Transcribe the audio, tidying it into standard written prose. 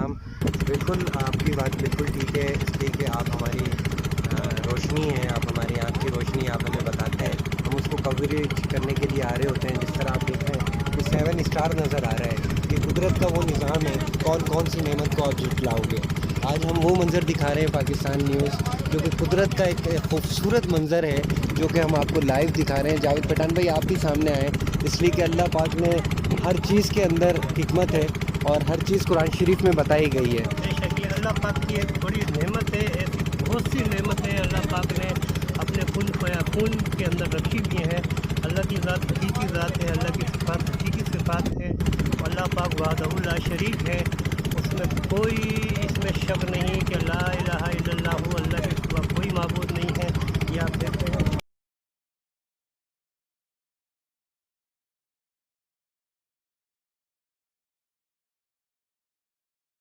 ہم بالکل آپ کی بات بالکل ٹھیک ہے، اس لیے کہ آپ ہماری روشنی ہیں، آپ ہماری آنکھ کی روشنی، آپ ہمیں بتاتے ہیں، ہم اس کو کوریج کرنے کے لیے آ رہے ہوتے ہیں۔ جس طرح آپ دیکھ رہے ہیں کہ 7 اسٹار نظر آ رہا ہے، یہ قدرت کا وہ نظام ہے کہ کون کون سی نعمت کو آپ جھٹلاؤ گے۔ آج ہم وہ منظر دکھا رہے ہیں پاکستان نیوز، جو کہ قدرت کا ایک خوبصورت منظر ہے، جو کہ ہم آپ کو لائیو دکھا رہے ہیں۔ جاوید پٹھان بھائی آپ بھی سامنے آئیں، اس لیے کہ اللہ پاک نے ہر چیز کے اندر حکمت ہے اور ہر چیز قرآن شریف میں بتائی گئی ہے۔ بے شک یہ اللہ پاک کی ایک بڑی نعمت ہے، ایسی بہت سی نعمتیں اللہ پاک نے اپنے خون کے اندر رکھی ہوئی ہیں۔ اللہ کی ذات حقیقی ذات ہے، اللہ کی صفات حقیقی صفات ہے۔ اللہ پاک وحدہ لا شریک ہے، اس میں کوئی اس میں شک نہیں کہ لا الہ الا اللہ، اللہ کے سوا کوئی معبود نہیں ہے، یا پھر